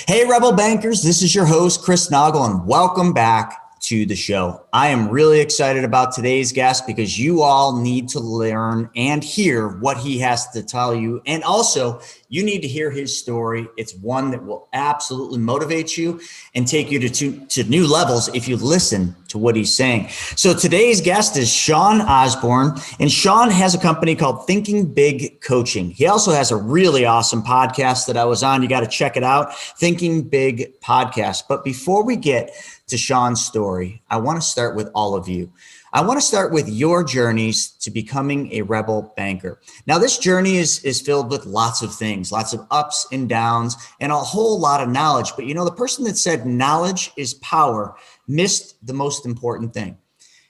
Hey, Rebel Bankers, this is your host, Chris Noggle, and welcome back to the show. I am really excited about today's guest because you all need to learn and hear what he has to tell you. And also, you need to hear his story. It's one that will absolutely motivate you and take you to new levels if you listen to what he's saying. So today's guest is Sean Osborn, and Sean has a company called Thinking Big Coaching. He also has a really awesome podcast that I was on. You got to check it out, Thinking Big Podcast. But before we get to Sean's story, I want to start with all of you. I want to start with your journeys to becoming a rebel banker. Now, this journey is filled with lots of things, lots of ups and downs, and a whole lot of knowledge. But the person that said knowledge is power missed the most important thing.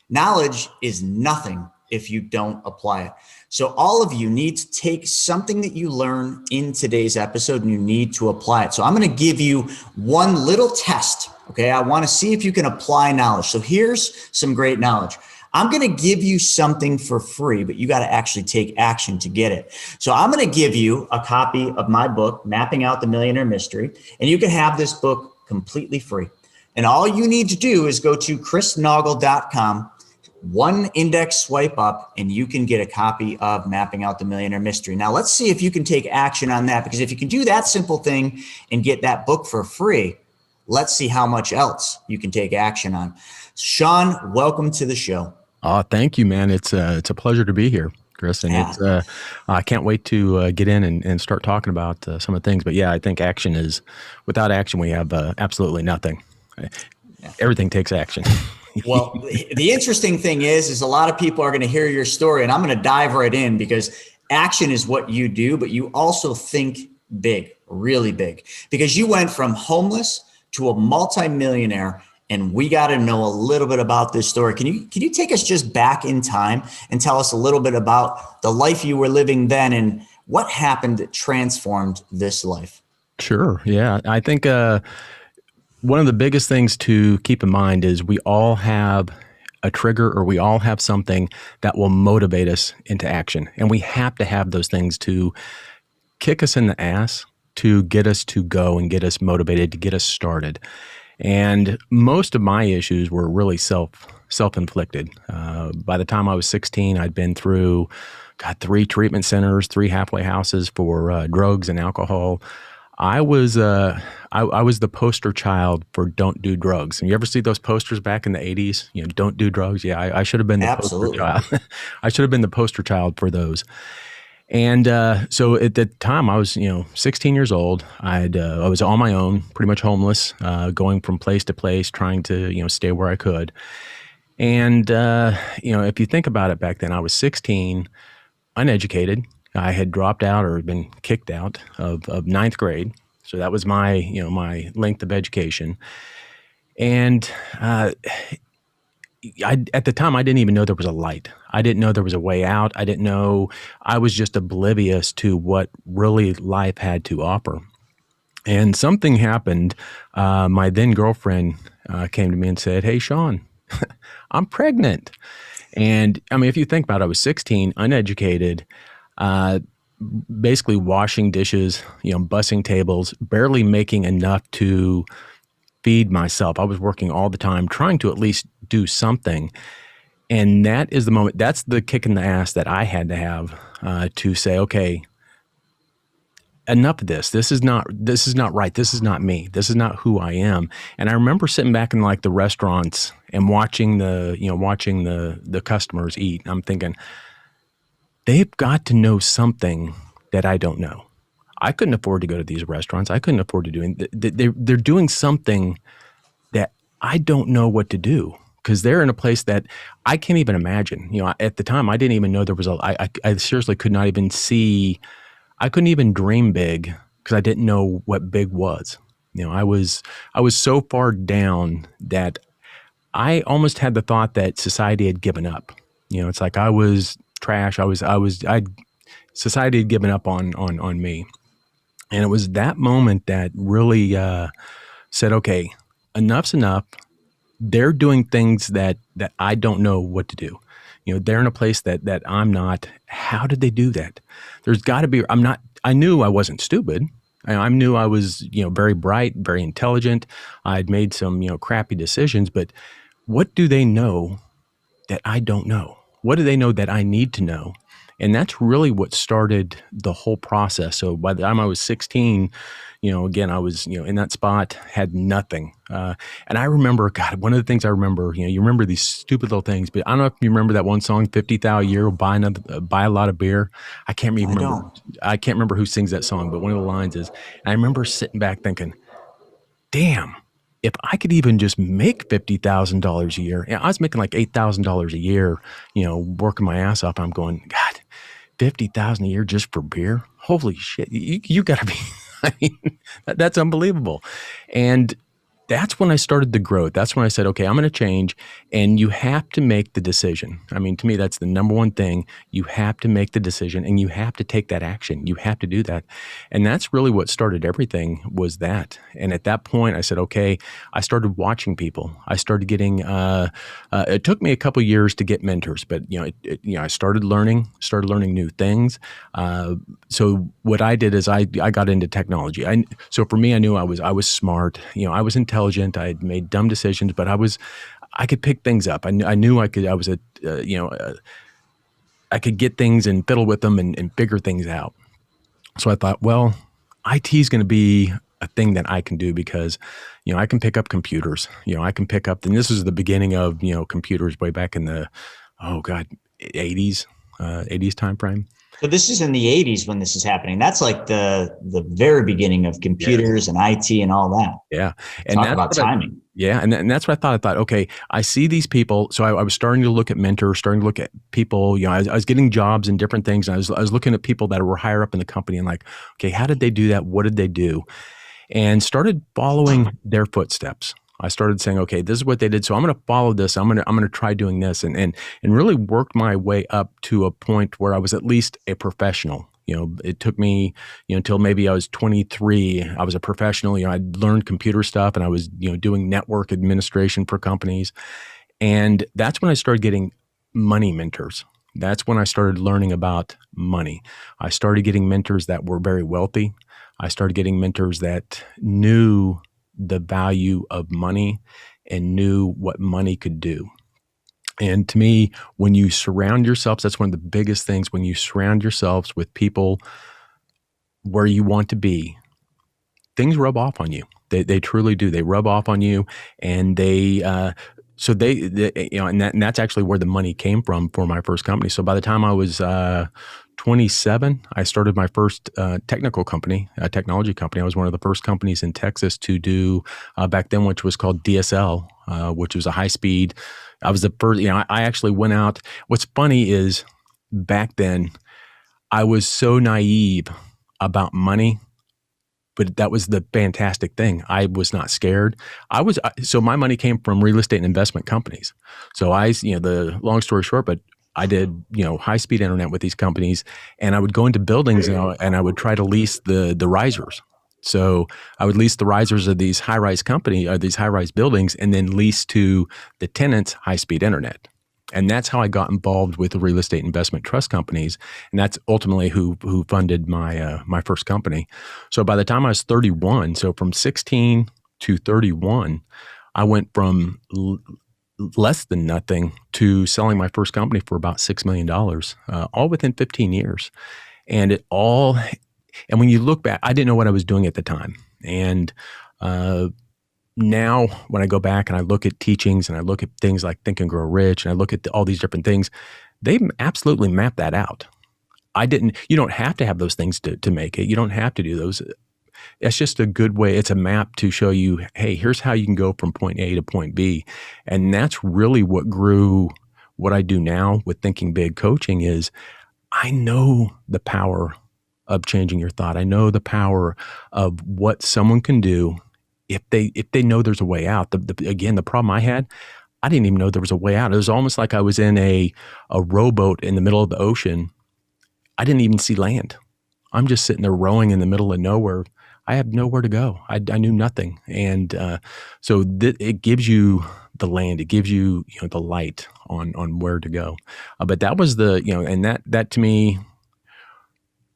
Knowledge is nothing if you don't apply it. So all of you need to take something that you learn in today's episode and you need to apply it. So I'm going to give you one little test. Okay, I want to see if you can apply knowledge. So here's some great knowledge. I'm going to give you something for free, but you got to actually take action to get it. So I'm going to give you a copy of my book, Mapping Out the Millionaire Mystery, and you can have this book completely free. And all you need to do is go to chrisnoggle.com, one index swipe up, and you can get a copy of Mapping Out the Millionaire Mystery. Now, let's see if you can take action on that, because if you can do that simple thing and get that book for free, let's see how much else you can take action on. Sean, welcome to the show. Oh, thank you, man. It's a pleasure to be here, Chris. And I can't wait to get in and start talking about some of the things. But yeah, I think without action, we have absolutely nothing. Everything takes action. Well, the interesting thing is a lot of people are going to hear your story, and I'm going to dive right in because action is what you do, but you also think big, really big, because you went from homeless to a multimillionaire, and we got to know a little bit about this story. Can you take us just back in time and tell us a little bit about the life you were living then and what happened that transformed this life? Sure. Yeah. I think one of the biggest things to keep in mind is we all have a trigger, or we all have something that will motivate us into action. And we have to have those things to kick us in the ass, to get us to go and get us motivated, to get us started. And most of my issues were really self-inflicted. By the time I was 16, I'd been through 3 treatment centers, 3 halfway houses for drugs and alcohol. I was the poster child for don't do drugs. And you ever see those posters back in the 80s? Don't do drugs. Yeah, I should have been the Absolutely. poster child. I should have been the poster child for those. And so at the time, I was 16 years old. I was on my own, pretty much homeless, going from place to place, trying to stay where I could. And if you think about it, back then I was 16, uneducated. I had dropped out or been kicked out of ninth grade. So that was my my length of education. And at the time, I didn't even know there was a light. I didn't know there was a way out. I was just oblivious to what really life had to offer. And something happened. My then girlfriend came to me and said, "Hey, Sean, I'm pregnant." And I mean, if you think about it, I was 16, uneducated, basically washing dishes, bussing tables, barely making enough to feed myself. I was working all the time, trying to at least do something. And that is the moment, that's the kick in the ass that I had to have to say, okay, enough of this. This is not right. This is not me. This is not who I am. And I remember sitting back in like the restaurants and watching the customers eat. I'm thinking, they've got to know something that I don't know. I couldn't afford to go to these restaurants. I couldn't afford to do it. They're doing something that I don't know what to do, because they're in a place that I can't even imagine. At the time, I didn't even know there was I seriously could not even see. I couldn't even dream big because I didn't know what big was. I was so far down that I almost had the thought that society had given up. It's like I was trash. Society had given up on me. And it was that moment that really said, okay, enough's enough. They're doing things that I don't know what to do. They're in a place that I'm not. How did they do that? There's got to be, I knew I wasn't stupid. I knew I was, very bright, very intelligent. I'd made some, crappy decisions, but what do they know that I don't know? What do they know that I need to know? And that's really what started the whole process. So by the time I was 16, again, I was, in that spot, had nothing. And I remember, God, one of the things I remember, you remember these stupid little things, but I don't know if you remember that one song, 50,000 a year, buy a lot of beer. I can't even I remember. don't. I can't remember who sings that song, but one of the lines is, I remember sitting back thinking, damn, if I could even just make $50,000 a year, I was making like $8,000 a year, working my ass off. I'm going, God, 50,000 a year just for beer. Holy shit. You gotta be, I mean, that's unbelievable. And that's when I started the growth. That's when I said, okay, I'm going to change. And you have to make the decision. I mean, to me, that's the number one thing. You have to make the decision and you have to take that action. You have to do that. And that's really what started everything was that. And at that point, I said, okay, I started watching people. I started getting, it took me a couple years to get mentors, but, I started learning new things. So what I did is I got into technology. So for me, I knew I was smart. I was intelligent. I had made dumb decisions, but I could pick things up. I knew I could. I was I could get things and fiddle with them and figure things out. So I thought, well, IT is going to be a thing that I can do because, I can pick up computers. I can pick up. And this was the beginning of computers way back in the, oh God, 80s, 80s time frame. So this is in the 80s when this is happening. That's like the very beginning of Yes. computers and IT and all that. Yeah. And Talk that's about what I, timing. yeah. And that's what I thought. I thought, okay, I see these people. So I was starting to look at mentors, starting to look at people, I was getting jobs and different things. And I was looking at people that were higher up in the company and like, okay, how did they do that? What did they do? And started following their footsteps. I started saying, okay, this is what they did. So I'm going to follow this. I'm going to try doing this and really worked my way up to a point where I was at least a professional. It took me, until maybe I was 23. I was a professional. I learned computer stuff and I was, doing network administration for companies. And that's when I started getting money mentors. That's when I started learning about money. I started getting mentors that were very wealthy. I started getting mentors that knew the value of money and knew what money could do. And to me, when you surround yourselves, that's one of the biggest things. When you surround yourselves with people where you want to be, things rub off on you. They truly do. They rub off on you, and and that's actually where the money came from for my first company. So by the time I was 27, I started my first technical company, a technology company. I was one of the first companies in Texas to do back then, which was called DSL, which was a high speed. I was the first. I actually went out. What's funny is back then I was so naive about money, but that was the fantastic thing. I was not scared. So my money came from real estate and investment companies. So the long story short, but I did, high speed internet with these companies, and I would go into buildings, and I would try to lease the risers. So I would lease the risers of these high rise these high rise buildings, and then lease to the tenants high speed internet. And that's how I got involved with the real estate investment trust companies, and that's ultimately who funded my first company. So by the time I was 31, so from 16 to 31, I went from less than nothing to selling my first company for about $6 million, all within 15 years. And and when you look back, I didn't know what I was doing at the time, and now when I go back and I look at teachings and I look at things like Think and Grow Rich and I look at all these different things, they absolutely map that out. You don't have to have those things to make it. You don't have to do those. It's just a good way. It's a map to show you, hey, here's how you can go from point A to point B. And that's really what grew what I do now with Thinking Big Coaching is I know the power of changing your thought. I know the power of what someone can do if they know there's a way out. Again, the problem I had, I didn't even know there was a way out. It was almost like I was in a rowboat in the middle of the ocean. I didn't even see land. I'm just sitting there rowing in the middle of nowhere. I have nowhere to go. I knew nothing. And it gives you the land. It gives you, the light on where to go. But that was and that to me,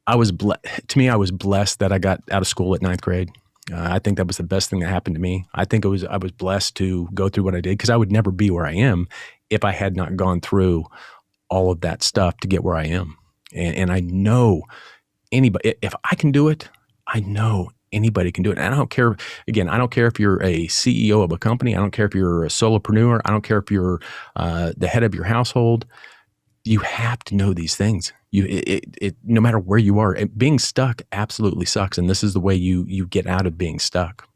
To me, I was blessed that I got out of school at ninth grade. I think that was the best thing that happened to me. I think I was blessed to go through what I did because I would never be where I am if I had not gone through all of that stuff to get where I am. And I know anybody, if I can do it, I know anybody can do it. And I don't care, again, I don't care if you're a CEO of a company. I don't care if you're a solopreneur. I don't care if you're the head of your household. You have to know these things. No matter where you are, being stuck absolutely sucks. And this is the way you get out of being stuck.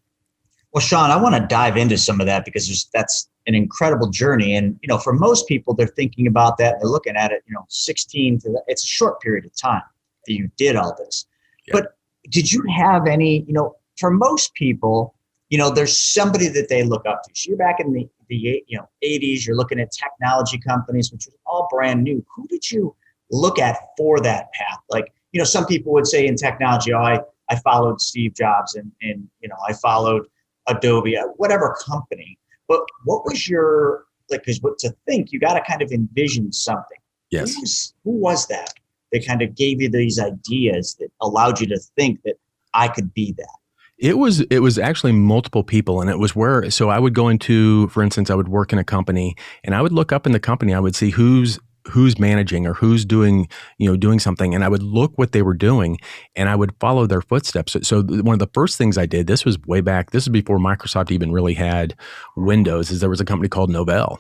Well, Sean, I want to dive into some of that because that's an incredible journey. And, for most people, they're thinking about that. They're looking at it, 16 to, it's a short period of time that you did all this. Yeah. But did you have any, for most people, there's somebody that they look up to. So you're back in the 80s, you're looking at technology companies, which was all brand new. Who did you look at for that path? Like, some people would say in technology, I followed Steve Jobs and I followed Adobe, whatever company. But what was your, because to think, you got to kind of envision something. Yes. Who was that kind of gave you these ideas that allowed you to think that I could be that? It was actually multiple people, and it was so I would go into, for instance, I would work in a company and I would look up in the company, I would see who's managing or who's doing something. And I would look what they were doing and I would follow their footsteps. So one of the first things I did, this was way back, this is before Microsoft even really had Windows, is there was a company called Novell.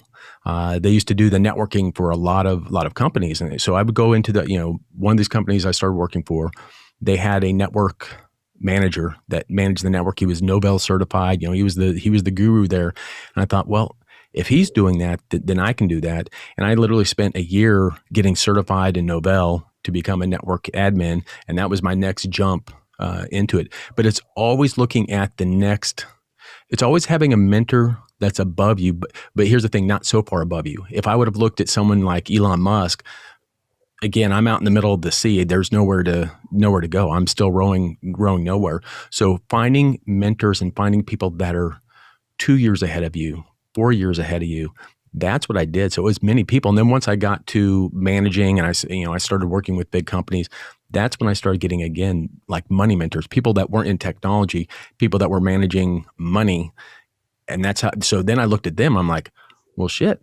They used to do the networking for a lot of companies. And so I would go into one of these companies I started working for, they had a network manager that managed the network. He was Novell certified. He was the guru there. And I thought, well, if he's doing that, then I can do that. And I literally spent a year getting certified in Novell to become a network admin. And that was my next jump into it. But it's always looking at the next, it's always having a mentor that's above you. But here's the thing, not so far above you. If I would have looked at someone like Elon Musk, again, I'm out in the middle of the sea. There's nowhere to go. I'm still rowing nowhere. So finding mentors and finding people that are 2 years ahead of you, 4 years ahead of you, that's what I did. So it was many people. And then once I got to managing and I started working with big companies, that's when I started getting, again, like money mentors, people that weren't in technology, people that were managing money. And that's how, so then I looked at them, I'm like, well, shit,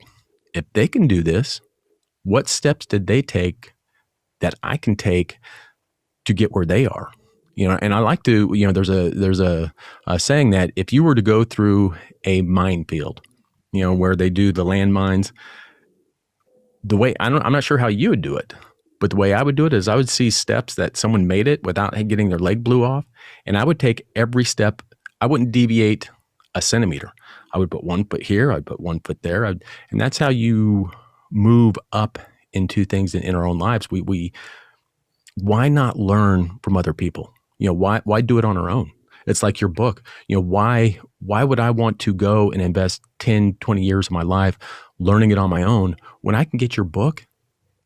if they can do this, what steps did they take that I can take to get where they are? And I like to, there's a saying that if you were to go through a minefield, where they do the landmines, the way, I'm not sure how you would do it, but the way I would do it is I would see steps that someone made it without getting their leg blew off. And I would take every step. I wouldn't deviate a centimeter. I would put 1 foot here. I'd put 1 foot there. And that's how you move up into things in our own lives. Why not learn from other people? Why do it on our own? It's like your book. Why would I want to go and invest 10, 20 years of my life learning it on my own when I can get your book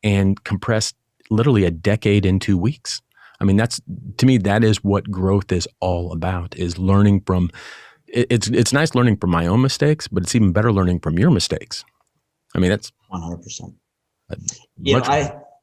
and compress literally a decade in 2 weeks? I mean, to me, that is what growth is all about, is learning from, it's nice learning from my own mistakes, but it's even better learning from your mistakes. I mean, that's 100%.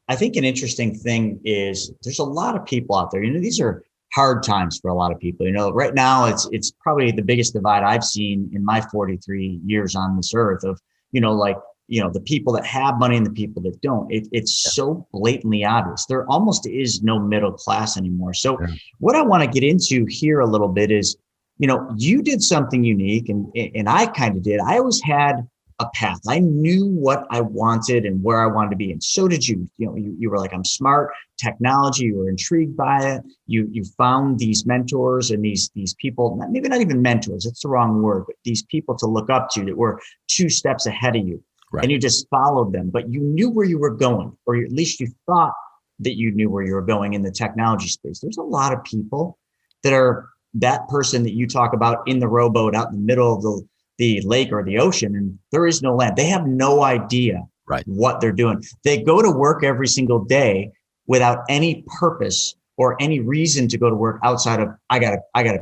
I think an interesting thing is there's a lot of people out there, these are hard times for a lot of people. Right now it's probably the biggest divide I've seen in my 43 years on this earth of, the people that have money and the people that don't. It's so blatantly obvious. There almost is no middle class anymore. So what I want to get into here a little bit is, you did something unique and I kind of did. I always had a path. I knew what I wanted and where I wanted to be. And so did you. You were like, I'm smart, technology, you were intrigued by it. You found these mentors and these people, maybe not even mentors, it's the wrong word, but these people to look up to that were 2 steps ahead of you. Right. And you just followed them, but you knew where you were going, or at least you thought that you knew where you were going in the technology space. There's a lot of people that are that person that you talk about in the rowboat out in the middle of the lake or the ocean, and there is no land. They have no idea what they're doing. They go to work every single day without any purpose or any reason to go to work outside of, I gotta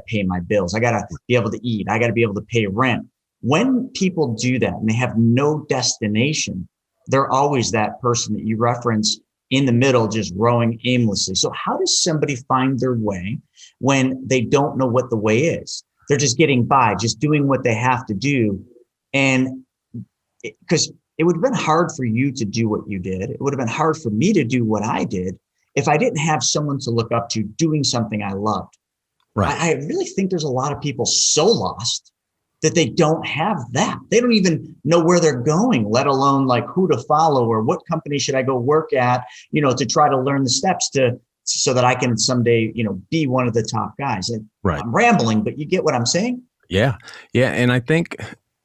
pay my bills. I gotta be able to eat. I gotta be able to pay rent. When people do that and they have no destination, they're always that person that you reference in the middle, just rowing aimlessly. So how does somebody find their way when they don't know what the way is? They're just getting by, just doing what they have to do. And because it would have been hard for you to do what you did. It would have been hard for me to do what I did if I didn't have someone to look up to doing something I loved. Right. I really think there's a lot of people so lost that they don't have that. They don't even know where they're going, let alone like who to follow or what company should I go work at, to try to learn the steps so that I can someday, be one of the top guys. And Right. I'm rambling, but you get what I'm saying? Yeah. Yeah. And I think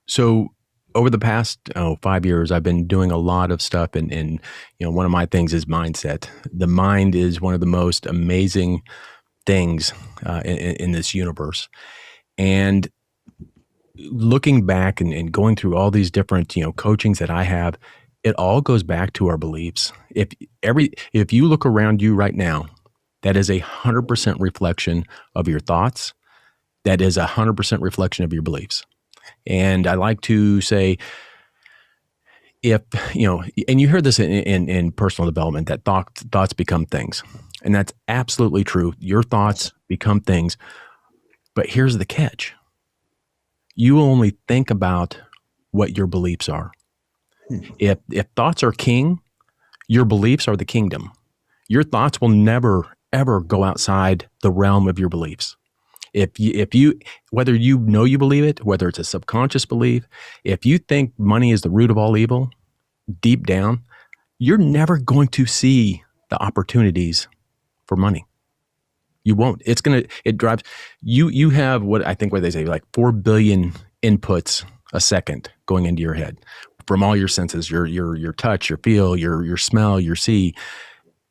so. Over the past 5 years, I've been doing a lot of stuff, and one of my things is mindset. The mind is one of the most amazing things in this universe. And looking back and going through all these different coachings that I have, it all goes back to our beliefs. If you look around you right now, that is 100% reflection of your thoughts. That is 100% reflection of your beliefs. And I like to say, if, and you hear this in personal development, that thoughts become things. And that's absolutely true. Your thoughts become things. But here's the catch. You only think about what your beliefs are. If thoughts are king, your beliefs are the kingdom. Your thoughts will never, ever go outside the realm of your beliefs. If you, whether you know you believe it, whether it's a subconscious belief, if you think money is the root of all evil, deep down, you're never going to see the opportunities for money. You won't. It drives you have what they say, like 4 billion inputs a second going into your head from all your senses, your touch, your feel, your smell, your see.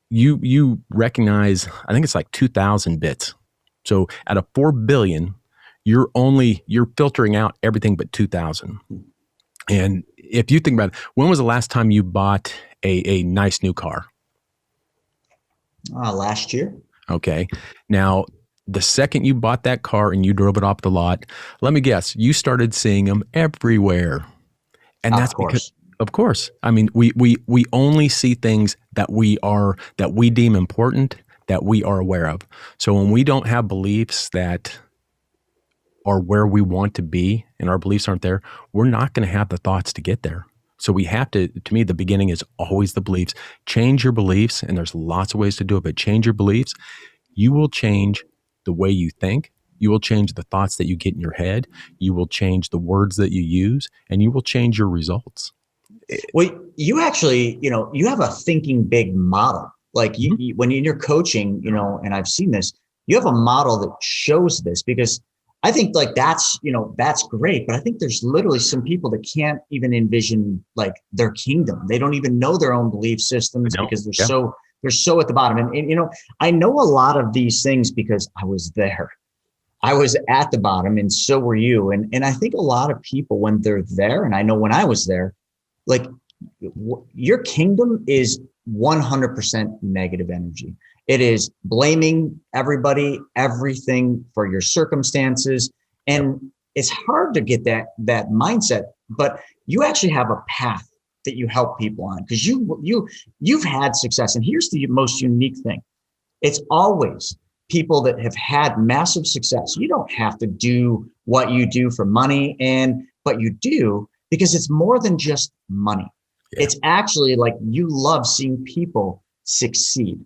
You recognize, I think it's like 2,000 bits. So out of 4 billion, you're filtering out everything but 2,000. And if you think about it, when was the last time you bought a nice new car? Last year. Okay. Now, the second you bought that car and you drove it off the lot, let me guess, you started seeing them everywhere. And that's because, of course, I mean, we only see things that we deem important, that we are aware of. So when we don't have beliefs that are where we want to be and our beliefs aren't there, we're not going to have the thoughts to get there. So we have to me, the beginning is always the beliefs. Change your beliefs, and there's lots of ways to do it, but change your beliefs. You will change the way you think. You will change the thoughts that you get in your head. You will change the words that you use, and you will change your results. Well, you actually, you have a thinking big model. Like when you're coaching, and I've seen this, you have a model that shows this, because I think like that's great. But I think there's literally some people that can't even envision like their kingdom. They don't even know their own belief systems because they're so at the bottom. And I know a lot of these things because I was there. I was at the bottom, and so were you. And I think a lot of people, when they're there, and I know when I was there, like your kingdom is 100% negative energy. It is blaming everybody, everything for your circumstances. And it's hard to get that mindset, but you actually have a path that you help people on, because you've had success. And here's the most unique thing. It's always people that have had massive success. You don't have to do what you do for money, but you do because it's more than just money. Yeah. It's actually like you love seeing people succeed.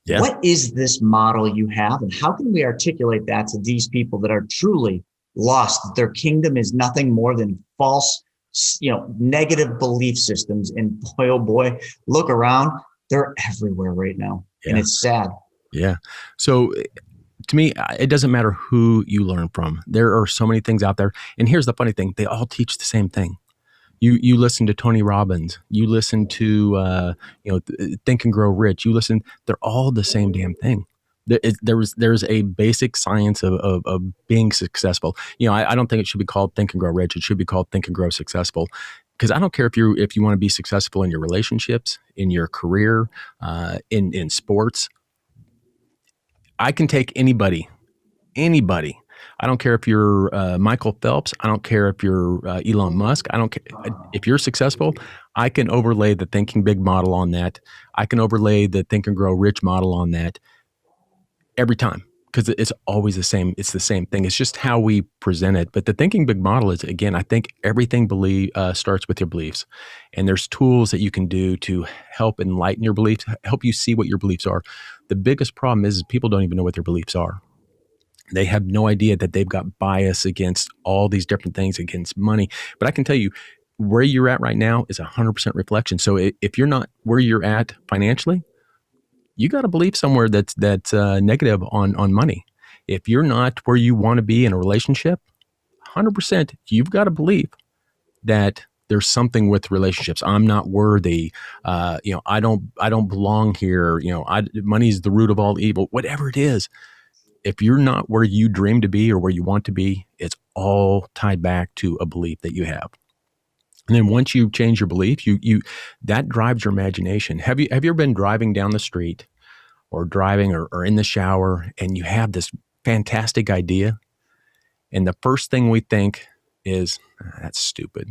Yeah. What is this model you have, and how can we articulate that to these people that are truly lost? Their kingdom is nothing more than false, negative belief systems. And boy, oh boy, look around, they're everywhere right now. Yeah. And it's sad. Yeah. So to me, it doesn't matter who you learn from. There are so many things out there. And here's the funny thing. They all teach the same thing. You listen to Tony Robbins, you listen to, Think and Grow Rich, they're all the same damn thing. There's a basic science of being successful. I don't think it should be called Think and Grow Rich. It should be called Think and Grow Successful. Because I don't care if you want to be successful in your relationships, in your career, in sports. I can take anybody. I don't care if you're Michael Phelps. I don't care if you're Elon Musk. I don't care if you're successful. I can overlay the thinking big model on that. I can overlay the think and grow rich model on that every time because it's always the same. It's the same thing. It's just how we present it. But the thinking big model is, again, I think everything starts with your beliefs. And there's tools that you can do to help enlighten your beliefs, help you see what your beliefs are. The biggest problem is people don't even know what their beliefs are. They have no idea that they've got bias against all these different things, against money. But I can tell you, where you're at right now is 100% reflection. So if you're not where you're at financially, you got to believe somewhere that's negative on money. If you're not where you want to be in a relationship, 100%, you've got to believe that there's something with relationships. I'm not worthy. I don't belong here. Money's the root of all evil. Whatever it is, if you're not where you dream to be or where you want to be, it's all tied back to a belief that you have. And then once you change your belief, you that drives your imagination. Have you ever been driving down the street or driving or in the shower and you have this fantastic idea and the first thing we think is, that's stupid.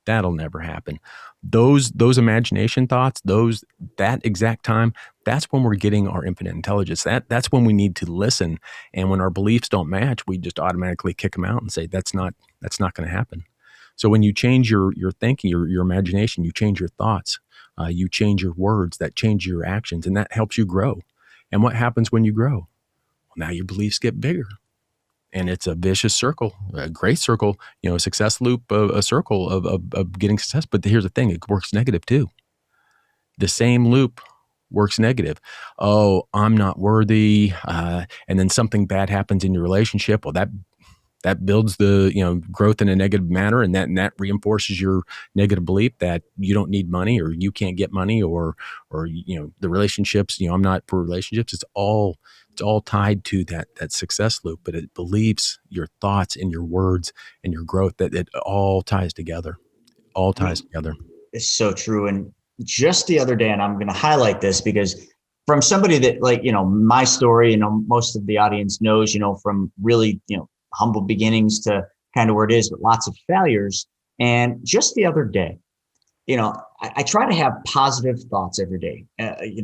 That'll never happen. Those imagination thoughts, that exact time, that's when we're getting our infinite intelligence. That's when we need to listen. And when our beliefs don't match, we just automatically kick them out and say that's not going to happen. So when you change your thinking, your imagination, you change your thoughts, you change your words, that change your actions, and that helps you grow. And what happens when you grow? Well, now your beliefs get bigger. And it's a vicious circle, a great circle, a success loop, a circle of getting success. But here's the thing, it works negative too. The same loop works negative. Oh, I'm not worthy. And then something bad happens in your relationship. Well, that builds the growth in a negative manner, and that reinforces your negative belief that you don't need money or you can't get money or the relationships. I'm not for relationships. It's all tied to that success loop, but it believes your thoughts and your words and your growth that it all ties together. All ties together. It's so true. And just the other day, and I'm going to highlight this because from somebody that my story, most of the audience knows, from really, humble beginnings to kind of where it is, but lots of failures. And just the other day, I try to have positive thoughts every day,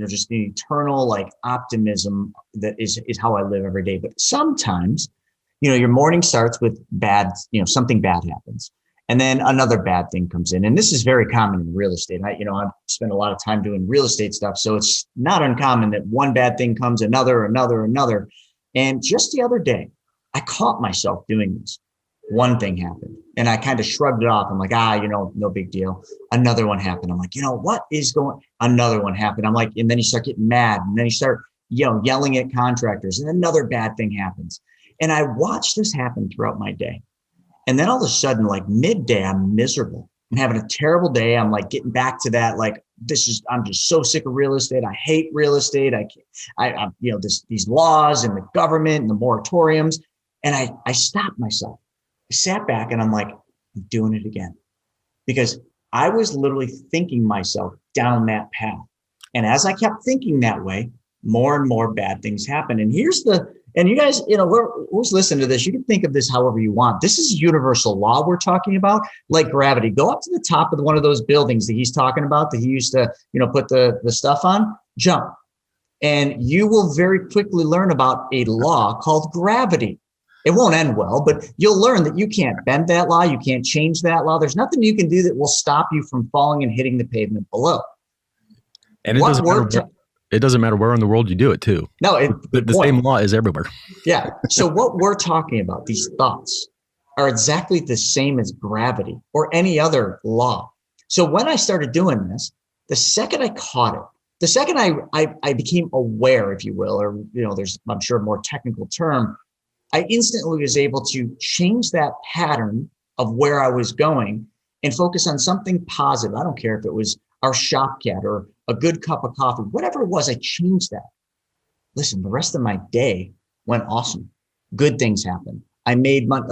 just the eternal optimism that is how I live every day. But sometimes, your morning starts with bad, something bad happens. And then another bad thing comes in. And this is very common in real estate. I spend a lot of time doing real estate stuff. So it's not uncommon that one bad thing comes, another. And just the other day, I caught myself doing this. One thing happened and I kind of shrugged it off. I'm like, no big deal. Another one happened. I'm like, what is going, another one happened. I'm like, and then you start getting mad and then you start, yelling at contractors and another bad thing happens. And I watched this happen throughout my day. And then all of a sudden, midday, I'm miserable. I'm having a terrible day. I'm getting back to that. I'm just so sick of real estate. I hate real estate. These laws and the government and the moratoriums. And I stopped myself. I sat back and I'm like, I'm doing it again. Because I was literally thinking myself down that path. And as I kept thinking that way, more and more bad things happen. And and you guys, who's listening to this, you can think of this however you want. This is universal law we're talking about, like gravity. Go up to the top of one of those buildings that he's talking about that he used to, put the stuff on, jump. And you will very quickly learn about a law called gravity. It won't end well, but you'll learn that you can't bend that law. You can't change that law. There's nothing you can do that will stop you from falling and hitting the pavement below. And it doesn't matter where in the world you do it too. No, the same law is everywhere. Yeah. So what we're talking about, these thoughts are exactly the same as gravity or any other law. So when I started doing this, the second I caught it, the second I became aware, if you will, or, there's, I'm sure, a more technical term, I instantly was able to change that pattern of where I was going and focus on something positive. I don't care if it was our shop cat or a good cup of coffee, whatever it was, I changed that. Listen, the rest of my day went awesome. Good things happened. I made money.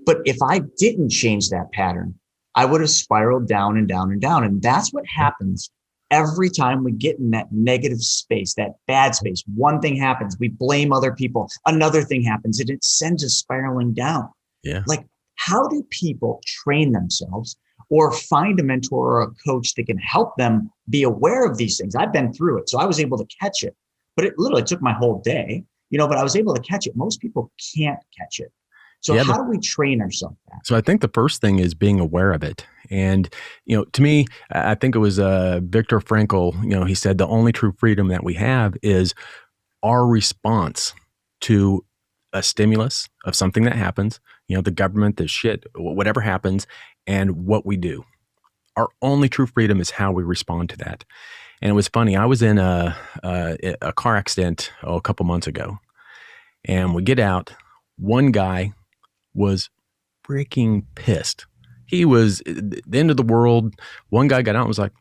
But if I didn't change that pattern, I would have spiraled down and down and down. And that's what happens every time we get in that negative space, that bad space. One thing happens, we blame other people. Another thing happens, and it sends us spiraling down. Yeah. How do people train themselves or find a mentor or a coach that can help them be aware of these things. I've been through it, so I was able to catch it, but it literally took my whole day, but I was able to catch it. Most people can't catch it. So Yeah. how do we train ourselves back? So I think the first thing is being aware of it. And, to me, I think it was Viktor Frankl, he said the only true freedom that we have is our response to a stimulus of something that happens, the government, the shit, whatever happens, and what we do. Our only true freedom is how we respond to that. And it was funny. I was in a car accident a couple months ago, and we get out. One guy was freaking pissed. He was the end of the world. One guy got out and was like,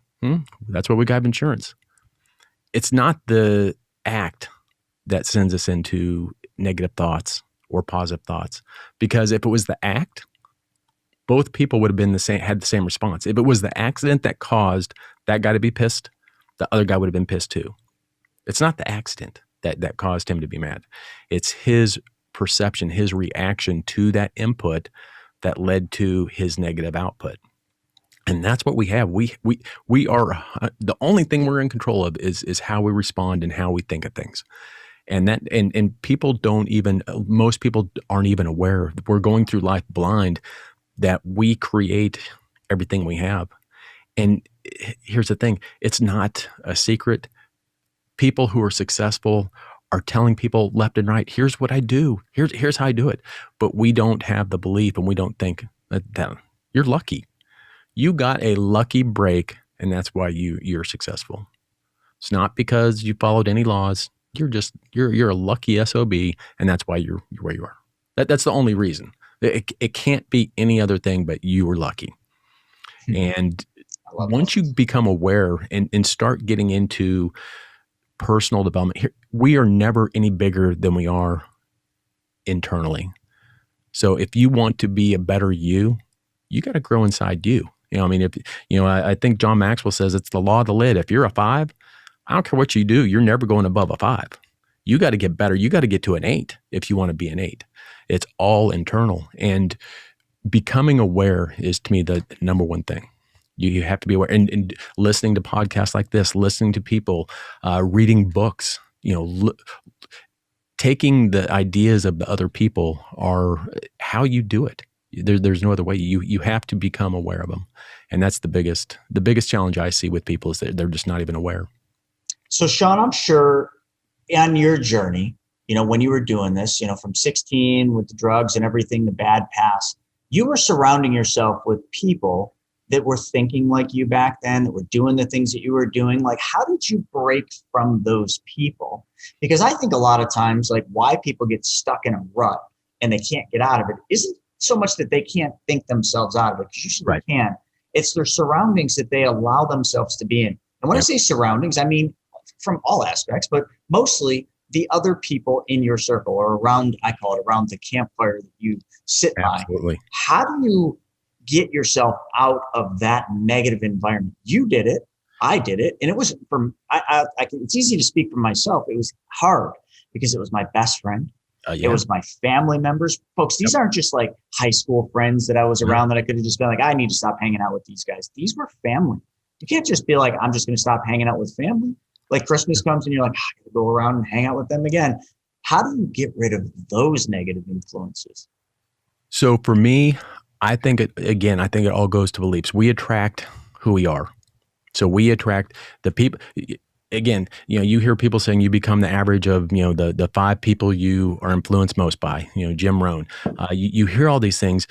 that's why we got insurance. It's not the act that sends us into negative thoughts or positive thoughts. Because if it was the act, both people would have been had the same response. If it was the accident that caused that guy to be pissed, the other guy would have been pissed too. It's not the accident that caused him to be mad. It's his perception, his reaction to that input that led to his negative output. And that's what we have. We are the only thing we're in control of is how we respond and how we think of things. And that and people don't even, most people aren't even aware. We're going through life blind that we create everything we have. And here's the thing, it's not a secret. People who are successful are telling people left and right, here's what I do. Here's how I do it. But we don't have the belief, and we don't think that you're lucky. You got a lucky break, and that's why you're successful. It's not because you followed any laws. You're a lucky SOB, and that's why you're where you are. That's the only reason. It can't be any other thing but you were lucky. And once you become aware and start getting into personal development, here, we are never any bigger than we are internally. So if you want to be a better you got to grow inside you. I think John Maxwell says it's the law of the lid. If you're a 5, I don't care what you do, you're never going above a 5. You got to get better. You got to get to an 8 if you want to be an 8. It's all internal. And becoming aware is, to me, the number one thing. You have to be aware, and listening to podcasts like this, listening to people, reading books, taking the ideas of the other people are how you do it. There's no other way. You have to become aware of them. And that's the biggest challenge I see with people is that they're just not even aware. So Sean, I'm sure on your journey, when you were doing this, from 16 with the drugs and everything, the bad past, you were surrounding yourself with people that were thinking like you back then, that were doing the things that you were doing. Like, how did you break from those people? Because I think a lot of times, like, why people get stuck in a rut and they can't get out of it isn't so much that they can't think themselves out of it, because usually they can. It's their surroundings that they allow themselves to be in. And when I say surroundings, I mean from all aspects, but mostly the other people in your circle or around, I call it around the campfire that you sit by. How do you get yourself out of that negative environment? You did it. I did it. And it wasn't from, it's easy to speak for myself. It was hard because it was my best friend. It was my family members. Folks, these aren't just like high school friends that I was around that I could have just been like, I need to stop hanging out with these guys. These were family. You can't just be like, I'm just going to stop hanging out with family. Like Christmas comes and you're like, I got to go around and hang out with them again. How do you get rid of those negative influences? So for me, I think it all goes to beliefs. We attract who we are. So we attract the people. Again, you hear people saying you become the average of, the 5 people you are influenced most by, Jim Rohn. You hear all these things,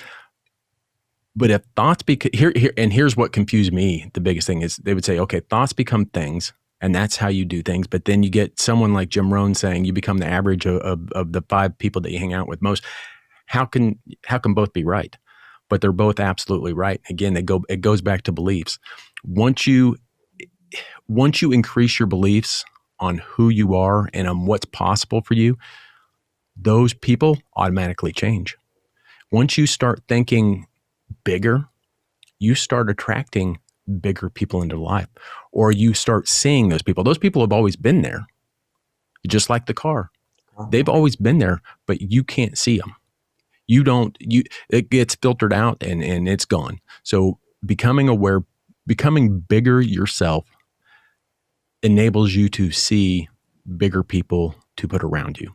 but if thoughts here's what confused me. The biggest thing is they would say, okay, thoughts become things, and that's how you do things. But then you get someone like Jim Rohn saying you become the average of the 5 people that you hang out with most. How can both be right? But they're both absolutely right. Again, it goes back to beliefs. Once you increase your beliefs on who you are and on what's possible for you, those people automatically change. Once you start thinking bigger, you start attracting bigger people into life, or you start seeing those people. Those people have always been there, just like the car. They've always been there, but you can't see them. It gets filtered out and it's gone. So becoming aware, becoming bigger yourself enables you to see bigger people to put around you.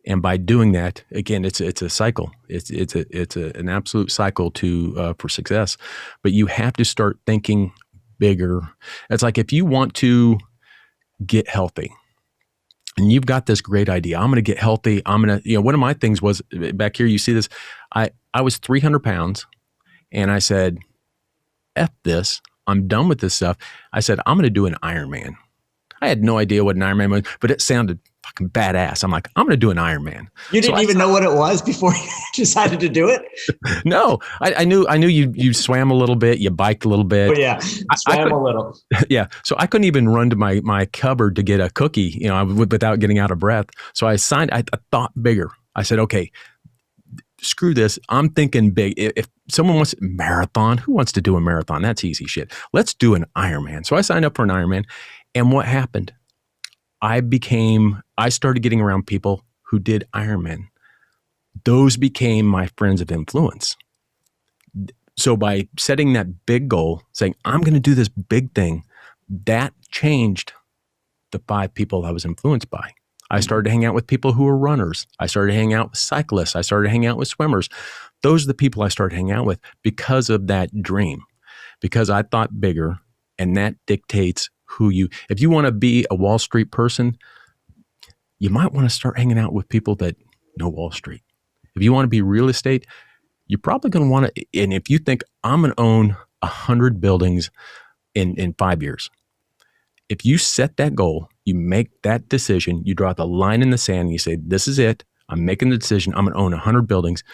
And by doing that, again, it's a cycle. It's an absolute cycle to for success. But you have to start thinking bigger. It's like if you want to get healthy, and you've got this great idea. I'm going to get healthy. I'm going to, one of my things was back here. You see this. I was 300 pounds, and I said, "F this. I'm done with this stuff." I said, "I'm going to do an Ironman." I had no idea what an Ironman was, but it sounded fucking badass. I'm like, I'm going to do an Ironman. You didn't even know what it was before you decided to do it? No, I knew you swam a little bit, you biked a little bit. Oh yeah, swam a little. Yeah, so I couldn't even run to my cupboard to get a cookie, without getting out of breath. So I thought bigger. I said, okay, screw this. I'm thinking big. If someone wants a marathon, who wants to do a marathon? That's easy shit. Let's do an Ironman. So I signed up for an Ironman. And what happened? I started getting around people who did Ironman. Those became my friends of influence. So by setting that big goal, saying, I'm going to do this big thing, that changed the 5 people I was influenced by. I started to hang out with people who were runners. I started to hang out with cyclists. I started to hang out with swimmers. Those are the people I started hanging out with because of that dream, because I thought bigger, and that dictates if you want to be a Wall Street person, you might want to start hanging out with people that know Wall Street. If you want to be real estate, you're probably going to want to, and if you think I'm going to own 100 buildings in 5 years, if you set that goal, you make that decision, you draw the line in the sand, and you say, this is it. I'm making the decision. I'm going to own 100 buildings.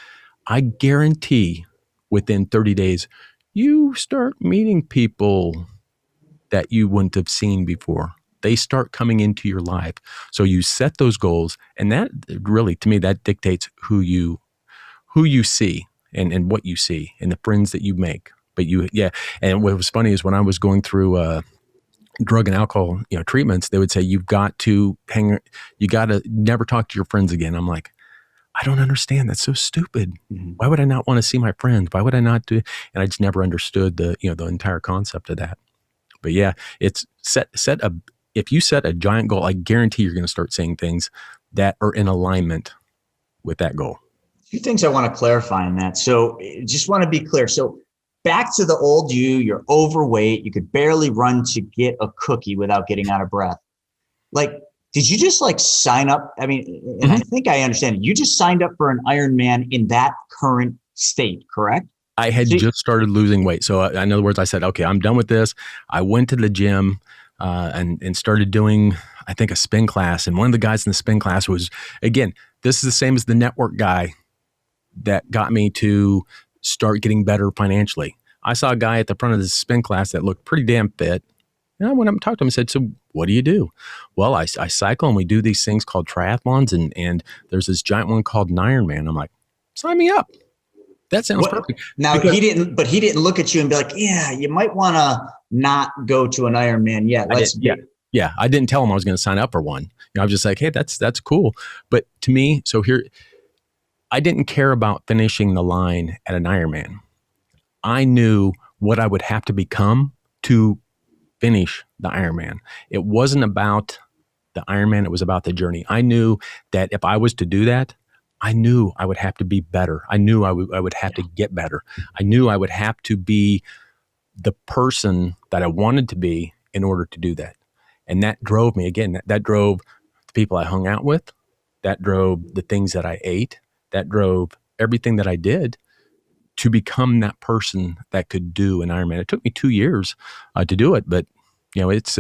I guarantee within 30 days, you start meeting people that you wouldn't have seen before. They start coming into your life. So you set those goals, and that really, to me, that dictates who you see and what you see and the friends that you make. But and what was funny is when I was going through drug and alcohol, treatments, they would say, you got to never talk to your friends again. I'm like, I don't understand. That's so stupid. Mm-hmm. Why would I not want to see my friends? Why would I not do? And I just never understood the entire concept of that. But yeah, it's if you set a giant goal, I guarantee you're going to start seeing things that are in alignment with that goal. A few things I want to clarify in that. So just want to be clear. So back to the old you're overweight. You could barely run to get a cookie without getting out of breath. Like, did you just sign up? I mean, and mm-hmm. I think I understand it. You just signed up for an Ironman in that current state, correct? I had just started losing weight. So in other words, I said, okay, I'm done with this. I went to the gym and started doing, I think, a spin class. And one of the guys in the spin class was, again, this is the same as the network guy that got me to start getting better financially. I saw a guy at the front of the spin class that looked pretty damn fit. And I went up and talked to him and said, so what do you do? Well, I cycle, and we do these things called triathlons. And there's this giant one called an Ironman. I'm like, sign me up. That sounds perfect. Now he didn't look at you and be like, yeah, you might want to not go to an Ironman yet. Yeah. I didn't tell him I was going to sign up for one. I was just like, hey, that's cool. But to me, so here, I didn't care about finishing the line at an Ironman. I knew what I would have to become to finish the Ironman. It wasn't about the Ironman. It was about the journey. I knew that if I was to do that, I knew I would have to be better. I knew I would have to get better. I knew I would have to be the person that I wanted to be in order to do that. And that drove me, again, that drove the people I hung out with. That drove the things that I ate. That drove everything that I did to become that person that could do an Ironman. It took me 2 years to do it. But, it's,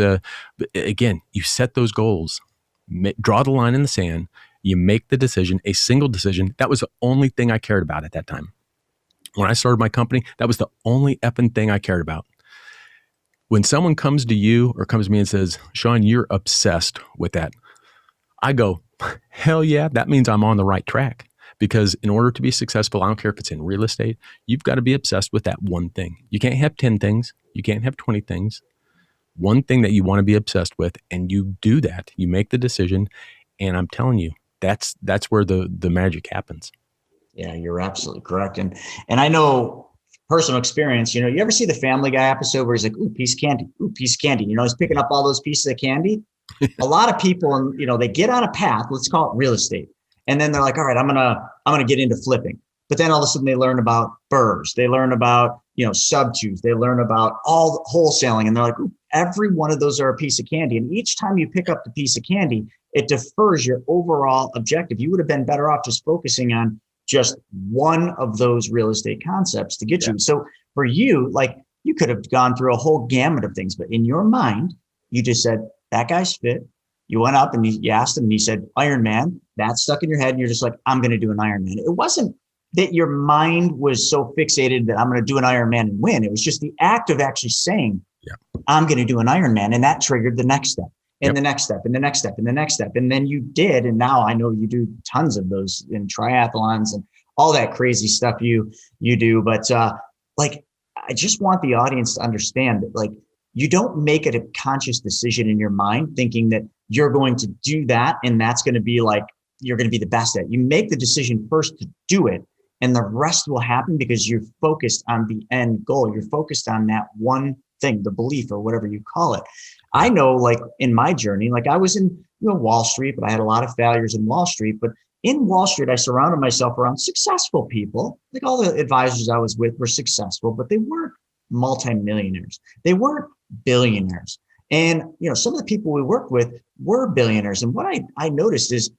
again, you set those goals, draw the line in the sand. You make the decision, a single decision. That was the only thing I cared about at that time. When I started my company, that was the only effing thing I cared about. When someone comes to you or comes to me and says, Sean, you're obsessed with that, I go, hell yeah, that means I'm on the right track. Because in order to be successful, I don't care if it's in real estate, you've got to be obsessed with that one thing. You can't have 10 things. You can't have 20 things. One thing that you want to be obsessed with, and you do that. You make the decision, and I'm telling you, that's where the magic happens. Yeah, you're absolutely correct. And I know personal experience, you ever see the Family Guy episode where he's like, ooh, piece of candy, ooh, piece of candy, he's picking up all those pieces of candy. A lot of people, they get on a path, let's call it real estate. And then they're like, all right, I'm going to get into flipping. But then all of a sudden they learn about burrs. They learn about, sub-twos. They learn about all wholesaling. And they're like, ooh, every one of those are a piece of candy. And each time you pick up the piece of candy, it defers your overall objective. You would have been better off just focusing on just one of those real estate concepts to get you. So for you, like you could have gone through a whole gamut of things, but in your mind, you just said, that guy's fit. You went up and you asked him and he said, Iron Man. That stuck in your head. And you're just like, I'm going to do an Iron Man. It wasn't that your mind was so fixated that I'm going to do an Iron Man and win. It was just the act of actually saying, I'm going to do an Iron Man. And that triggered the next step and the next step and the next step and the next step. And then you did. And now I know you do tons of those in triathlons and all that crazy stuff you do. But like, I just want the audience to understand that like, you don't make it a conscious decision in your mind thinking that you're going to do that. And that's going to be like, you're going to be the best at it. You make the decision first to do it. And the rest will happen because you're focused on the end goal. You're focused on that one thing, the belief or whatever you call it. I know like in my journey, like I was in Wall Street, but I had a lot of failures in Wall Street. But in Wall Street, I surrounded myself around successful people. Like all the advisors I was with were successful, but they weren't multimillionaires. They weren't billionaires. And, some of the people we worked with were billionaires. And what I noticed is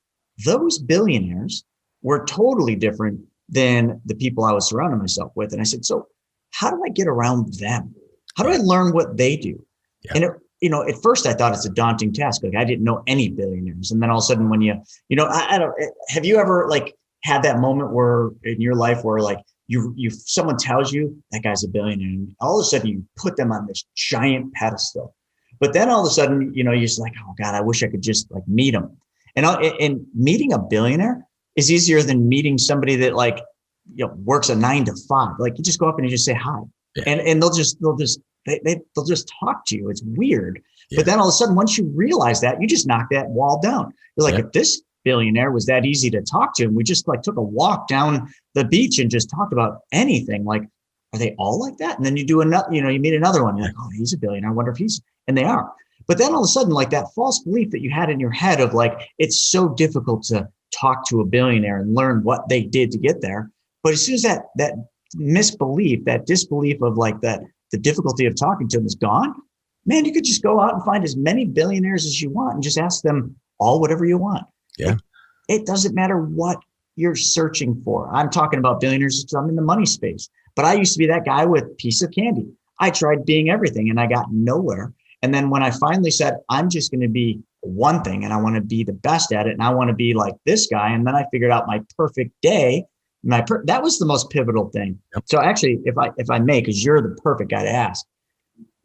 those billionaires were totally different than the people I was surrounding myself with. And I said, so how do I get around them? How do I learn what they do? And, at first I thought it's a daunting task. Like I didn't know any billionaires. And then all of a sudden when I don't, have you ever like had that moment where in your life where like someone tells you that guy's a billionaire and all of a sudden you put them on this giant pedestal, but then all of a sudden, you're just like, oh God, I wish I could just like meet him. And meeting a billionaire is easier than meeting somebody that like, works a 9 to 5. Like you just go up and you just say hi and they'll just talk to you. It's weird. But then all of a sudden, once you realize that, you just knock that wall down. You're like, if this billionaire was that easy to talk to, and we just like took a walk down the beach and just talked about anything, like, are they all like that? And then you do another, you meet another one. You're like, oh, he's a billionaire. I wonder if and they are. But then all of a sudden, like that false belief that you had in your head of like, it's so difficult to talk to a billionaire and learn what they did to get there. But as soon as that misbelief, that disbelief of like that, the difficulty of talking to them is gone, man, you could just go out and find as many billionaires as you want and just ask them all whatever you want. Yeah. It doesn't matter what you're searching for. I'm talking about billionaires because I'm in the money space, but I used to be that guy with a piece of candy. I tried being everything and I got nowhere. And then when I finally said, I'm just going to be one thing and I want to be the best at it and I want to be like this guy. And then I figured out my perfect day. That was the most pivotal thing. Yep. So actually, if I may, because you're the perfect guy to ask,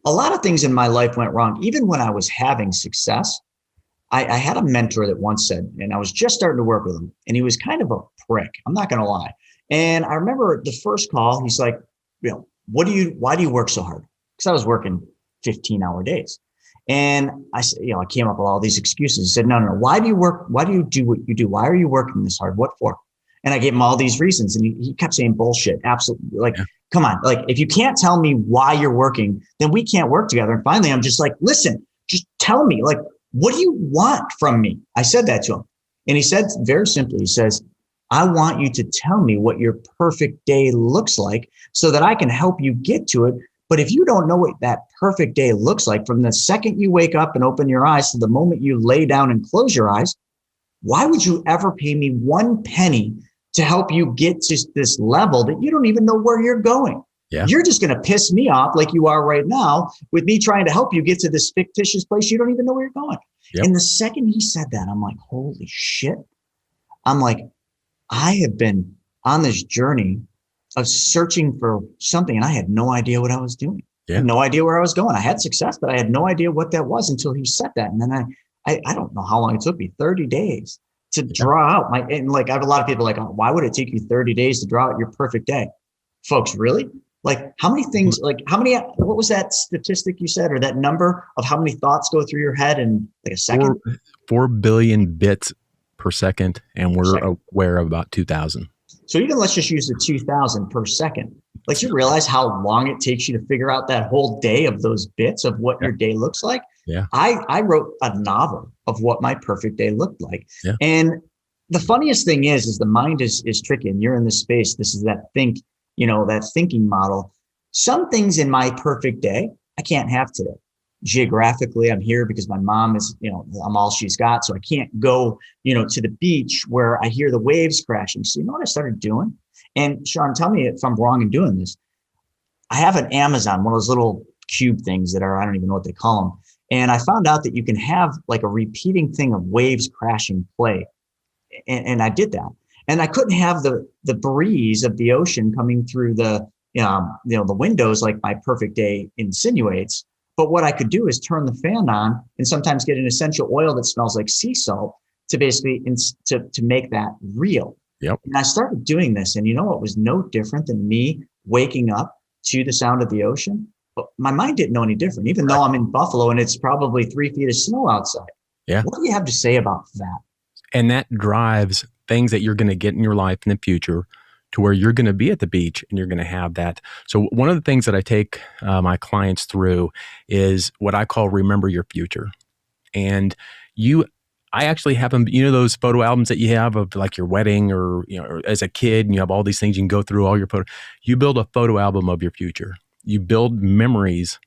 a lot of things in my life went wrong. Even when I was having success, I had a mentor that once said, and I was just starting to work with him, and he was kind of a prick. I'm not going to lie. And I remember the first call, he's like, why do you work so hard? Because I was working 15-hour days. And I said, I came up with all these excuses. He said, no. Why do you work? Why do you do what you do? Why are you working this hard? What for? And I gave him all these reasons. And he kept saying bullshit. Absolutely. Like, come on. Like, if you can't tell me why you're working, then we can't work together. And finally, I'm just like, listen, just tell me, like, what do you want from me? I said that to him. And he said very simply, he says, I want you to tell me what your perfect day looks like so that I can help you get to it. But if you don't know what that perfect day looks like from the second you wake up and open your eyes to the moment you lay down and close your eyes, why would you ever pay me one penny to help you get to this level that you don't even know where you're going? Yeah. You're just going to piss me off like you are right now with me trying to help you get to this fictitious place. You don't even know where you're going. Yep. And the second he said that, I'm like, holy shit. I'm like, I have been on this journey of searching for something and I had no idea what I was doing. Yeah. I had no idea where I was going. I had success, but I had no idea what that was until he said that. And then I don't know how long it took me, 30 days to draw out and like, I have a lot of people like, oh, why would it take you 30 days to draw out your perfect day? Folks, really? Like how many things, what was that statistic you said, or that number of how many thoughts go through your head in like a second? 4 billion bits per second. And we're aware of about 2,000. So even let's just use the 2,000 per second. Like, you realize how long it takes you to figure out that whole day of those bits of what Yeah. your day looks like. Yeah. I wrote a novel of what my perfect day looked like. Yeah. And the funniest thing is the mind is tricky, and you're in this space. This is that that thinking model. Some things in my perfect day I can't have today. Geographically, I'm here because my mom is, I'm all she's got. So I can't go, to the beach where I hear the waves crashing. So you know what I started doing? And Sean, tell me if I'm wrong in doing this. I have an Amazon, one of those little cube things that are, I don't even know what they call them. And I found out that you can have like a repeating thing of waves crashing play. And I did that. And I couldn't have the breeze of the ocean coming through the windows like my perfect day insinuates. But what I could do is turn the fan on and sometimes get an essential oil that smells like sea salt to basically to make that real. Yep. And I started doing this, and what was no different than me waking up to the sound of the ocean. But my mind didn't know any different, even though I'm in Buffalo and it's probably 3 feet of snow outside. Yeah. What do you have to say about that? And that drives things that you're going to get in your life in the future to where you're going to be at the beach and you're going to have that. So one of the things that I take my clients through is what I call remember your future. And I actually have them, those photo albums that you have of like your wedding or as a kid, and you have all these things you can go through all your photos. You build a photo album of your future. You build memories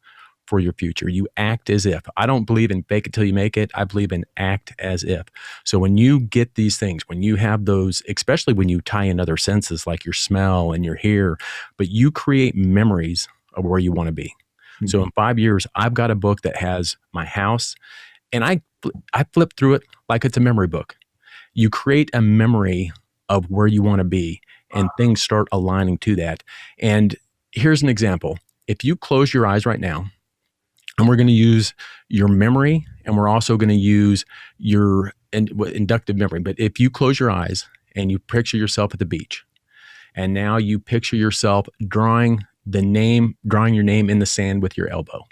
for your future. You act as if. I don't believe in fake it till you make it. I believe in act as if. So when you get these things, when you have those, especially when you tie in other senses like your smell and your hear, but you create memories of where you want to be. Mm-hmm. So in 5 years, I've got a book that has my house, and I flip through it like it's a memory book. You create a memory of where you want to be, and things start aligning to that. And here's an example. If you close your eyes right now, and we're going to use your memory, and we're also going to use your inductive memory. But if you close your eyes and you picture yourself at the beach, and now you picture yourself drawing your name in the sand with your elbow.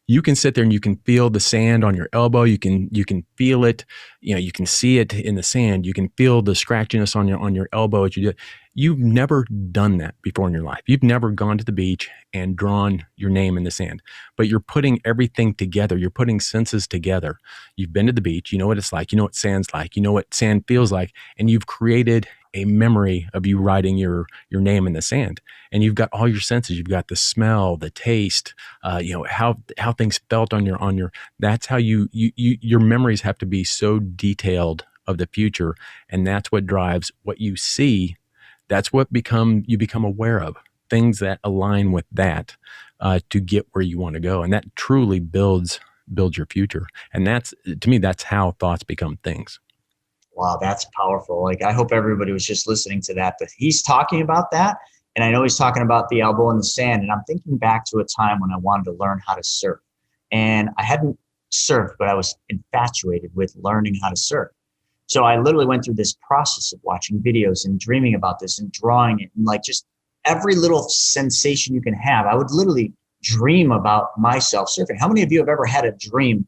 You can sit there and you can feel the sand on your elbow. You can feel it. You can see it in the sand. You can feel the scratchiness on your elbow as you do it. You've never done that before in your life. You've never gone to the beach and drawn your name in the sand, but you're putting everything together. You're putting senses together. You've been to the beach. You know what it's like. You know what sand's like. You know what sand feels like. And you've created a memory of you writing your name in the sand. And you've got all your senses. You've got the smell, the taste, how things felt on your, that's how your memories have to be so detailed of the future. And that's what drives what you see. That's what you become aware of, things that align with that to get where you want to go. And that truly builds your future. And to me, that's how thoughts become things. Wow, that's powerful. Like, I hope everybody was just listening to that, but he's talking about that. And I know he's talking about the elbow in the sand. And I'm thinking back to a time when I wanted to learn how to surf. And I hadn't surfed, but I was infatuated with learning how to surf. So I literally went through this process of watching videos and dreaming about this and drawing it, and like just every little sensation you can have. I would literally dream about myself surfing. How many of you have ever had a dream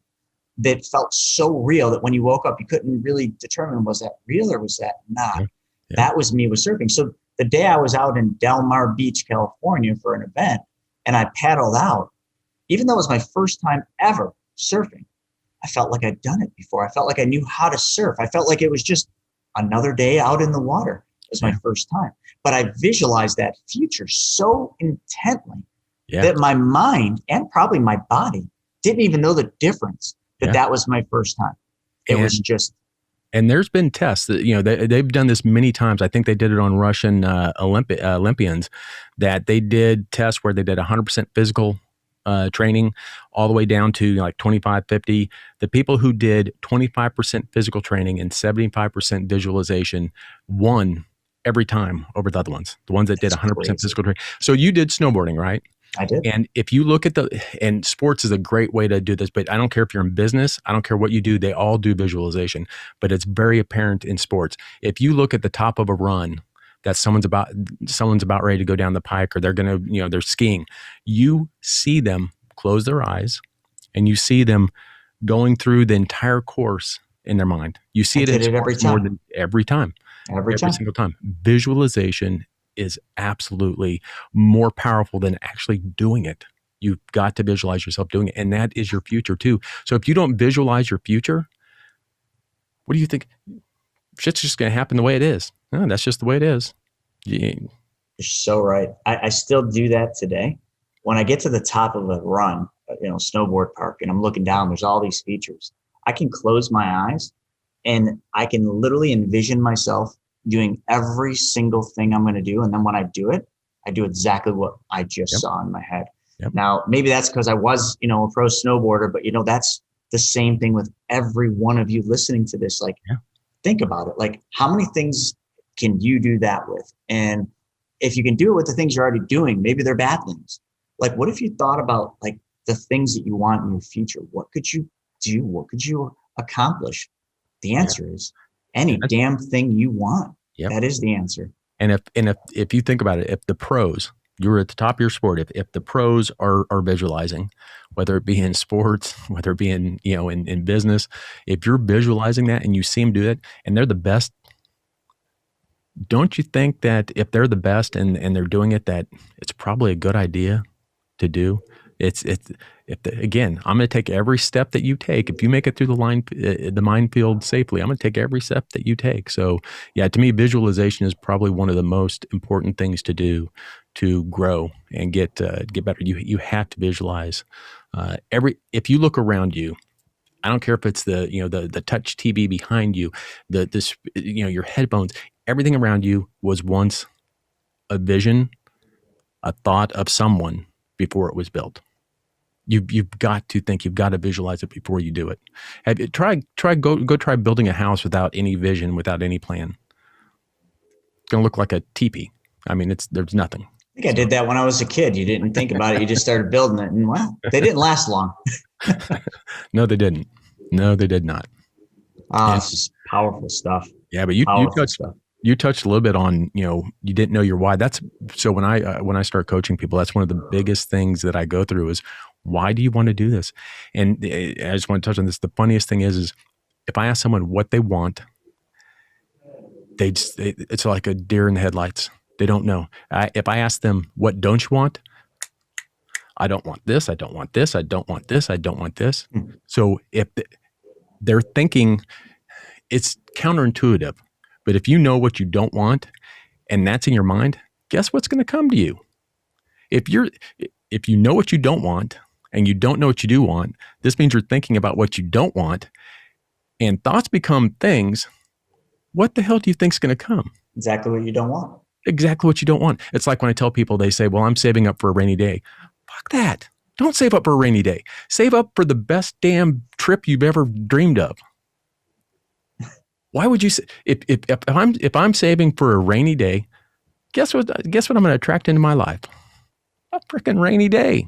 that felt so real that when you woke up, you couldn't really determine, was that real or was that not? Yeah. That was me with surfing. So the day I was out in Del Mar Beach, California for an event, and I paddled out, even though it was my first time ever surfing, I felt like I'd done it before. I felt like I knew how to surf. I felt like it was just another day out in the water. It was my first time. But I visualized that future so intently that my mind and probably my body didn't even know the difference that was my first time. It was just. And there's been tests that, they've done this many times. I think they did it on Russian Olympians, that they did tests where they did 100% physical training all the way down to like 25, 50. The people who did 25% physical training and 75% visualization won every time over the other ones, the ones that did 100% physical training. So you did snowboarding, right? I did. And if you look at and sports is a great way to do this, but I don't care if you're in business, I don't care what you do, they all do visualization, but it's very apparent in sports. If you look at the top of a run, that someone's about ready to go down the pike, or they're going to, they're skiing. You see them close their eyes and you see them going through the entire course in their mind. You see it in sports every time. Every single time. Visualization is absolutely more powerful than actually doing it. You've got to visualize yourself doing it, and that is your future too. So if you don't visualize your future, what do you think? Shit's just going to happen the way it is. No, that's just the way it is. Yeah. You're so right. I still do that today. When I get to the top of a run, snowboard park, and I'm looking down, there's all these features. I can close my eyes and I can literally envision myself doing every single thing I'm going to do. And then when I do exactly what I just Yep. saw in my head. Yep. Now, maybe that's because I was, a pro snowboarder, but that's the same thing with every one of you listening to this. Like, Yeah. think about it. Like, how many things can you do that with? And if you can do it with the things you're already doing, maybe they're bad things. Like, what if you thought about like the things that you want in your future? What could you do? What could you accomplish? The answer is any damn thing you want. Yep. That is the answer. And if you think about it, if the pros, you're at the top of your sport, if the pros are visualizing, whether it be in sports, whether it be in business, if you're visualizing that and you see them do it and they're the best, don't you think that if they're the best and they're doing it, that it's probably a good idea to do? Again, I'm going to take every step that you take. If you make it through the minefield safely, I'm going to take every step that you take. So yeah, to me, visualization is probably one of the most important things to do to grow and get better. You have to visualize if you look around you. I don't care if it's the touch TV behind you, your headphones, everything around you was once a vision, a thought of someone before it was built. You've got to think, you've got to visualize it before you do it. Have you try building a house without any vision, without any plan. It's gonna look like a teepee. I mean, there's nothing. I think I did that when I was a kid. You didn't think about it. You just started building it, and wow, they didn't last long. No, they didn't. No, they did not. It's just powerful stuff. Yeah, but you touched a little bit on, you didn't know your why. That's so when I start coaching people, that's one of the biggest things that I go through is, why do you want to do this? And I just want to touch on this. The funniest thing is if I ask someone what they want, it's like a deer in the headlights. They don't know. If I ask them, what don't you want? I don't want this. I don't want this. I don't want this. I don't want this. So if they're thinking, it's counterintuitive. But if you know what you don't want and that's in your mind, guess what's going to come to you? If you know what you don't want and you don't know what you do want, this means you're thinking about what you don't want, and thoughts become things. What the hell do you think is going to come? Exactly what you don't want. Exactly what you don't want. It's like when I tell people, they say, well, I'm saving up for a rainy day. Fuck that. Don't save up for a rainy day. Save up for the best damn trip you've ever dreamed of. Why would you say, if I'm saving for a rainy day, guess what I'm going to attract into my life? A freaking rainy day.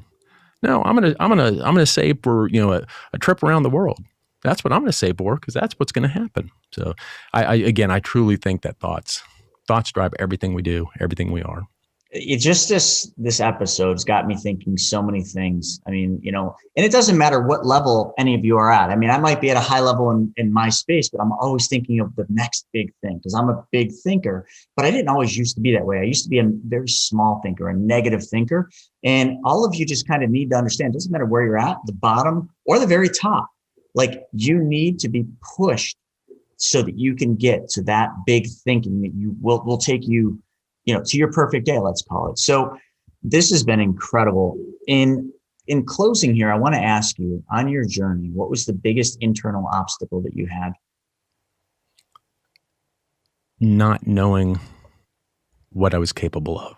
No, I'm going to save for, a trip around the world. That's what I'm going to save for, because that's what's going to happen. So I truly think that thoughts drive everything we do, everything we are. It just this episode's got me thinking so many things. I mean, and it doesn't matter what level any of you are at. I mean, I might be at a high level in my space, but I'm always thinking of the next big thing because I'm a big thinker, but I didn't always used to be that way. I used to be a very small thinker, a negative thinker. And all of you just kind of need to understand, it doesn't matter where you're at, the bottom or the very top, like you need to be pushed so that you can get to that big thinking that you will take you, to your perfect day, let's call it. So this has been incredible. In closing here, I want to ask you, on your journey, what was the biggest internal obstacle that you had? Not knowing what I was capable of.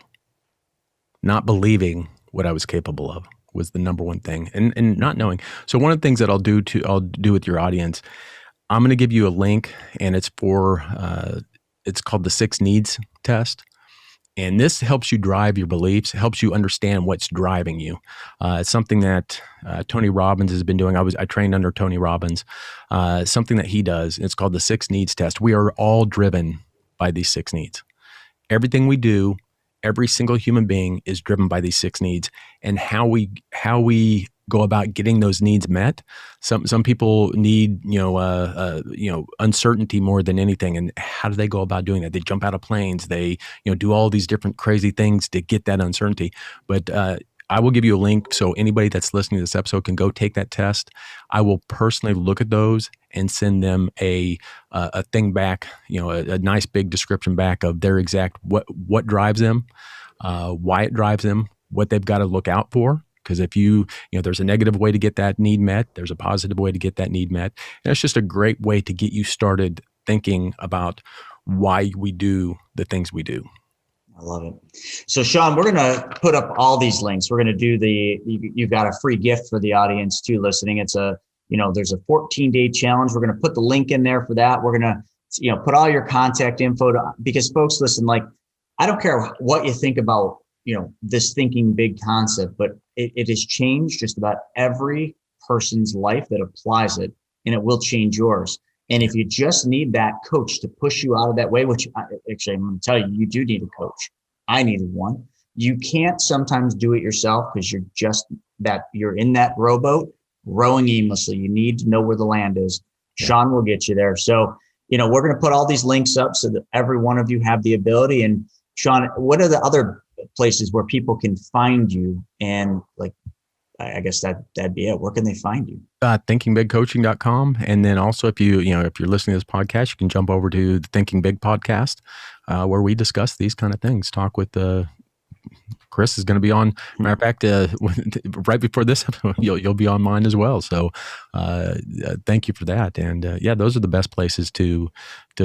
Not believing what I was capable of was the number one thing, and not knowing. So one of the things that I'll do with your audience, I'm going to give you a link, and it's it's called the 6 Needs test. And this helps you drive your beliefs, helps you understand what's driving you. It's something that Tony Robbins has been doing. I trained under Tony Robbins. Something that he does. It's called the 6 Needs test. We are all driven by these 6 needs. Everything we do, every single human being is driven by these 6 needs. And how we go about getting those needs met. Some people need uncertainty more than anything. And how do they go about doing that? They jump out of planes. They do all these different crazy things to get that uncertainty. But I will give you a link so anybody that's listening to this episode can go take that test. I will personally look at those and send them a thing back, a nice big description back of their exact what drives them, why it drives them, what they've got to look out for. Because if there's a negative way to get that need met, there's a positive way to get that need met. And it's just a great way to get you started thinking about why we do the things we do. I love it. So Sean, we're going to put up all these links. We're going to do you've got a free gift for the audience too listening. It's there's a 14-day challenge. We're going to put the link in there for that. We're going to, put all your contact info because folks, listen, like, I don't care what you think about, this thinking big concept, but it has changed just about every person's life that applies it, and it will change yours. And if you just need that coach to push you out of that way, which actually I'm going to tell you, you do need a coach. I needed one. You can't sometimes do it yourself because you're in that rowboat rowing aimlessly. You need to know where the land is. Sean will get you there. So, we're going to put all these links up so that every one of you have the ability. And Sean, what are the other places where people can find you? And I guess that'd be it. Where can they find you? Thinkingbigcoaching.com. And then also if you're listening to this podcast, you can jump over to the Thinking Big podcast, where we discuss these kind of things. Talk with Chris is going to be on. Matter of fact, right before this, you'll be on mine as well. So thank you for that. And those are the best places to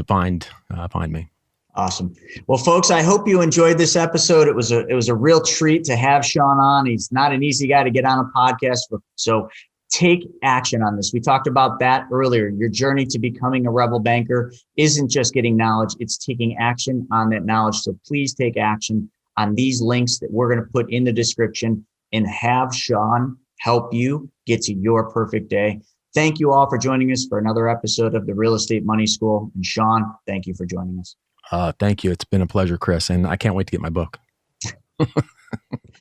find me. Awesome. Well, folks, I hope you enjoyed this episode. It was a real treat to have Sean on. He's not an easy guy to get on a podcast. So take action on this. We talked about that earlier. Your journey to becoming a rebel banker isn't just getting knowledge. It's taking action on that knowledge. So please take action on these links that we're going to put in the description and have Sean help you get to your perfect day. Thank you all for joining us for another episode of the Real Estate Money School. And Sean, thank you for joining us. Thank you. It's been a pleasure, Chris. And I can't wait to get my book.